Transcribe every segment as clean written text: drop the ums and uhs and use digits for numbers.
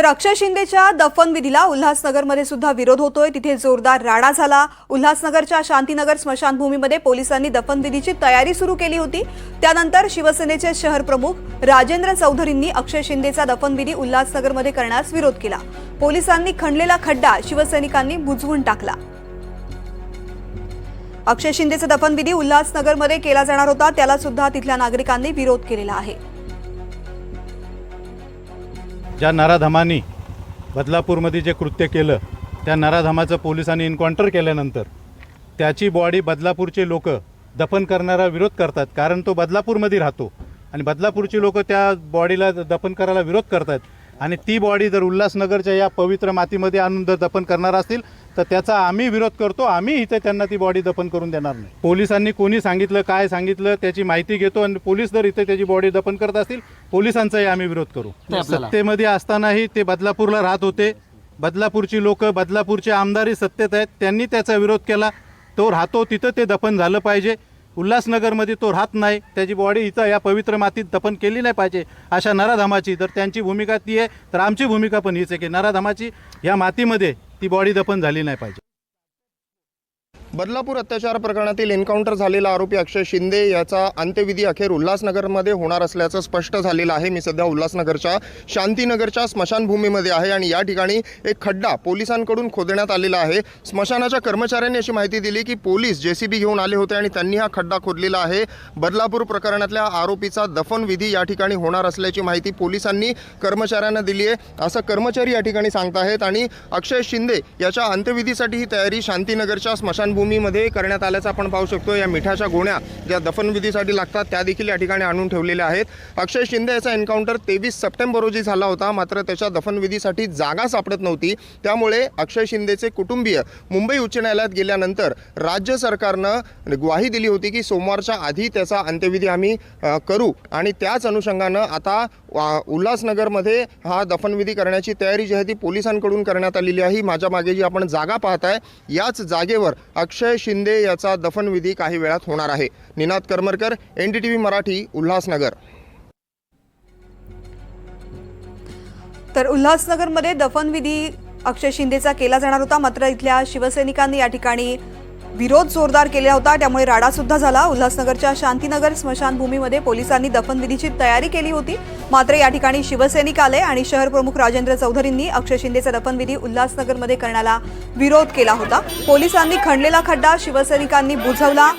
तर अक्षय शिंदेच्या दफनविधीला उल्हासनगरमध्ये सुद्धा विरोध होतोय। तिथे जोरदार राडा झाला। उल्हासनगरच्या शांतीनगर स्मशानभूमीमध्ये पोलिसांनी दफनविधीची तयारी सुरू केली होती। त्यानंतर शिवसेनेचे शहर प्रमुख राजेंद्र चौधरींनी अक्षय शिंदेचा दफनविधी उल्हासनगरमध्ये करण्यास विरोध केला। पोलिसांनी खणलेला खड्डा शिवसैनिकांनी बुजवून टाकला। अक्षय शिंदेचा दफनविधी उल्हासनगरमध्ये केला जाणार होता, त्याला सुद्धा तिथल्या नागरिकांनी विरोध केलेला आहे। ज्या नराधमांनी बदलापूरमध्ये जे कृत्य केलं त्या नराधमाचं पोलिसांनी एन्काउंटर केल्यानंतर त्याची बॉडी बदलापूरचे लोक दफन करण्याला विरोध करतात, कारण तो बदलापूरमध्ये राहतो आणि बदलापूरची लोक त्या बॉडीला दफन करायला विरोध करतात। आणि ती बॉडी जर उल्हासनगरच्या या पवित्र मातीमध्ये आणून जर दफन करणार असतील तर त्याचा आम्ही विरोध करतो। आम्ही इथे त्यांना ती बॉडी दफन करून देणार नाही। पोलिसांनी कोणी सांगितलं काय सांगितलं त्याची माहिती घेतो आणि पोलीस जर इथे त्याची बॉडी दफन करत असतील पोलिसांचाही आम्ही विरोध करू। सत्तेमध्ये असतानाही ते बदलापूरला राहत होते। बदलापूरची लोक, बदलापूरचे आमदारही सत्तेत आहेत, त्यांनी त्याचा विरोध केला। तो राहतो तिथं ते दफन झालं पाहिजे। उल्हासनगरमध्ये तो राहत नाही, त्याची बॉडी इथं या पवित्र मातीत दफन केली नाही पाहिजे अशा नराधमाची जर त्यांची भूमिका ती आहे तर आमची भूमिका पण हीच आहे की नराधमाची या मातीमध्ये ती बॉडी दफन झाली नाही पाहिजे। बदलापूर अत्याचार प्रकरणातील एन्काउंटर झालेला आरोपी अक्षय शिंदे याचा अंत्यविधी अखेर उल्हासनगरमध्ये होणार असल्याचं स्पष्ट झालेलं आहे। मी सध्या उल्हासनगरच्या शांतीनगरच्या स्मशानभूमीमध्ये आहे आणि या ठिकाणी एक खड्डा पोलिसांकडून खोदण्यात आलेला आहे। स्मशानाच्या कर्मचाऱ्यांनी अशी माहिती दिली की पोलीस जेसीबी घेऊन आले होते आणि त्यांनी हा खड्डा खोदलेला आहे। बदलापूर प्रकरणातल्या आरोपीचा दफनविधी या ठिकाणी होणार असल्याची माहिती पोलिसांनी कर्मचाऱ्यांना दिली आहे असं कर्मचारी या ठिकाणी सांगताहेत। आणि अक्षय शिंदे याच्या अंत्यविधीसाठी ही तयारी शांतीनगरच्या स्मशानभूमीमध्ये करण्यात आल्याचं आपण पाहू शकतो। या मिठाच्या गोण्या ज्या दफनविधीसाठी लागतात त्या देखील या ठिकाणी आणून ठेवलेल्या आहेत। अक्षय शिंदे याचा एन्काउंटर 23 सप्टेंबर रोजी झाला होता, मात्र त्याच्या दफनविधीसाठी जागा सापडत नव्हती। त्यामुळे अक्षय शिंदेचे कुटुंबीय मुंबई उच्च न्यायालयात गेल्यानंतर राज्य सरकारनं ग्वाही दिली होती की सोमवारच्या आधी त्याचा अंत्यविधी आम्ही करू आणि त्याच अनुषंगानं आता उल्हासनगरमध्ये हा दफनविधी करण्याची तयारी जी आहे ती पोलिसांकडून करण्यात आलेली आहे। माझ्या मागे जी आपण जागा पाहताय याच जागेवर अक्षय शिंदे याचा दफनविधी काही वेळात होणार आहे। निनाद करमरकर, NDTV मराठी, उल्हासनगर। तर उल्हासनगरमध्ये दफनविधी अक्षय शिंदेचा केला जाणार होता, मात्र इथल्या शिवसैनिकांनी या ठिकाणी विरोध जोरदार केला होता, त्यामुळे राडा सुद्धा झाला। उल्हासनगरच्या शांतीनगर स्मशानभूमीमध्ये पोलिसांनी दफनविधीची तयारी केली होती, मात्र या ठिकाणी शिवसैनिक आले आणि शहर प्रमुख राजेंद्र चौधरींनी अक्षय शिंदेचा दफनविधी उल्हासनगरमध्ये करण्याला विरोध केला होता। पोलिसांनी खणलेला खड्डा शिवसैनिकांनी बुजवला।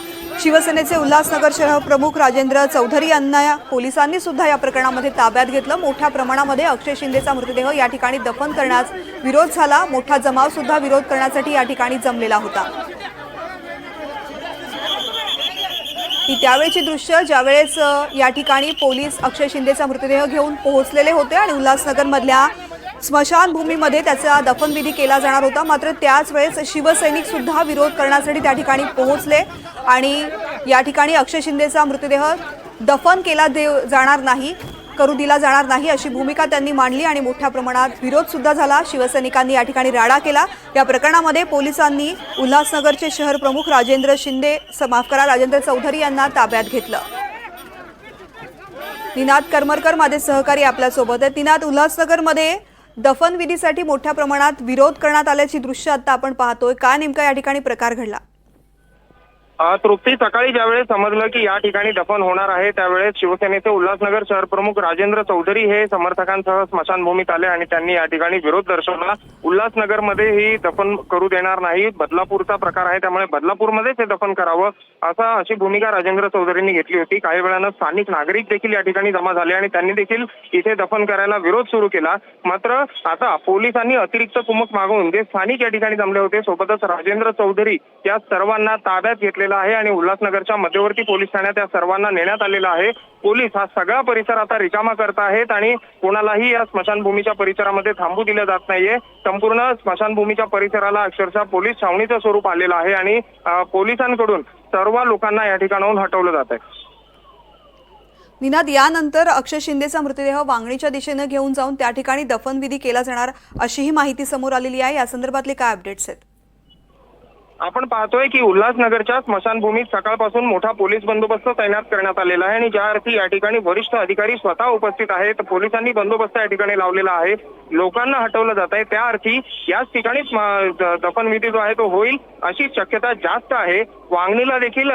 शिवसेनेचे उल्हासनगर शहर प्रमुख राजेंद्र चौधरी यांना पोलिसांनी सुद्धा या प्रकरणामध्ये ताब्यात घेतलं। मोठ्या प्रमाणामध्ये अक्षय शिंदेचा मृतदेह या ठिकाणी दफन करण्यास विरोध झाला। मोठा जमाव सुद्धा विरोध करण्यासाठी या ठिकाणी जमलेला होता। ही त्यावेळची दृश्य ज्यावेळेस या ठिकाणी पोलीस अक्षय शिंदेचा मृतदेह घेऊन पोहोचलेले होते आणि उल्हासनगरमधल्या स्मशानभूमीमध्ये त्याचा दफनविधी केला जाणार होता, मात्र त्याच वेळेस शिवसैनिक सुद्धा विरोध करण्यासाठी त्या ठिकाणी पोहोचले आणि या ठिकाणी अक्षय शिंदेचा मृतदेह दफन करू दिला जाणार नाही अशी भूमिका त्यांनी मांडली आणि मोठ्या प्रमाणात विरोध सुद्धा झाला। शिवसैनिकांनी या ठिकाणी राडा केला। या प्रकरणामध्ये पोलिसांनी उल्हासनगरचे शहर प्रमुख राजेंद्र चौधरी यांना ताब्यात घेतलं। निनाद करमरकर माझे सहकारी आपल्यासोबत आहेत। निनाद, उल्हासनगरमध्ये दफनविधीसाठी मोठ्या प्रमाणात विरोध करण्यात आल्याची दृश्य आता आपण पाहतोय, काय नेमका या ठिकाणी प्रकार घडला? तृप्ती, सकाळी ज्यावेळेस समजलं की या ठिकाणी दफन होणार आहे त्यावेळेस शिवसेनेचे उल्हासनगर शहर प्रमुख राजेंद्र चौधरी हे समर्थकांसह स्मशानभूमीत आले आणि त्यांनी या ठिकाणी विरोध दर्शवला। उल्हासनगरमध्ये ही दफन करू देणार नाही, बदलापूरचा प्रकार आहे त्यामुळे बदलापूरमध्येच हे दफन करावं अशी भूमिका राजेंद्र चौधरींनी घेतली होती। काही वेळानं स्थानिक नागरिक देखील या ठिकाणी जमा झाले आणि त्यांनी देखील इथे दफन करायला विरोध सुरू केला। मात्र आता पोलिसांनी अतिरिक्त कुमक मागवून जे स्थानिक या ठिकाणी जमले होते सोबतच राजेंद्र चौधरी या सर्वांना ताब्यात घेतलेला आहे आणि उल्हासनगरच्या मध्यवर्ती पोलीस ठाण्यात या सर्वांना नेण्यात आलेला आहे। पोलीस हा सगळा परिसर आता रिकामा करत आहेत आणि कोणालाही या स्मशानभूमीच्या परिसरामध्ये थांबू दिलं जात नाहीये। संपूर्ण स्मशानभूमीच्या परिसराला अक्षरशः पोलीस छावणीचं स्वरूप आलेलं आहे आणि पोलिसांकडून सर्व लोकांना या ठिकाणाहून हटवलं जात आहे। निनाद, यानंतर अक्षय शिंदेचा मृतदेह वांगणीच्या दिशेने घेऊन जाऊन त्या ठिकाणी दफनविधी केला जाणार अशीही माहिती समोर आलेली आहे। या संदर्भातले काय अपडेट्स आहेत? आपण पाहतोय की उल्हासनगरच्या स्मशानभूमीत सकाळपासून मोठा पोलीस बंदोबस्त तैनात करण्यात आलेला आहे आणि ज्या अर्थी या ठिकाणी वरिष्ठ अधिकारी स्वतः उपस्थित आहेत, पोलिसांनी बंदोबस्त या ठिकाणी लावलेला आहे। लोकांना हटवलं जात आहे, त्या अर्थी याच ठिकाणी दफनविधी जो आहे तो होईल अशी शक्यता जास्त आहे. वांगणीला देखील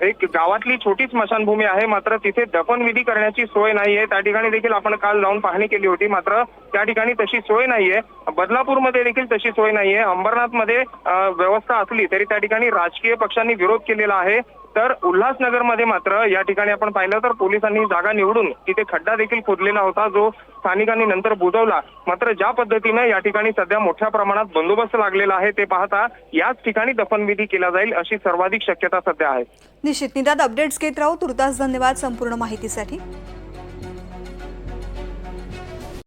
एक गावातली छोटी स्मशानभूमी आहे, मात्र तिथे दफनविधी करण्याची सोय नाहीये. त्या ठिकाणी देखील आपण काल जाऊन पाहणी केली होती, मात्र त्या ठिकाणी तशी सोय नाहीये. बदलापूरमध्ये देखील तशी सोय नाहीये. अंबरनाथमध्ये व्यवस्था असली तरी त्या ठिकाणी राजकीय पक्षांनी विरोध केलेला आहे. तर उल्हासनगरमध्ये मात्र या ठिकाणी आपण पाहिलं तर पोलिसांनी जागा निवडून तिथे खड्डा देखील खोदलेला होता, जो स्थानिकांनी नंतर बुजवला. मात्र ज्या पद्धतीनं या ठिकाणी सध्या मोठ्या प्रमाणात बंदोबस्त लागलेला आहे ते पाहता याच ठिकाणी दफनविधी केला जाईल अशी सर्वाधिक शक्यता सध्या आहे. निश्चित निदान अपडेट्स घेत राहू. तुर्तास धन्यवाद संपूर्ण माहितीसाठी.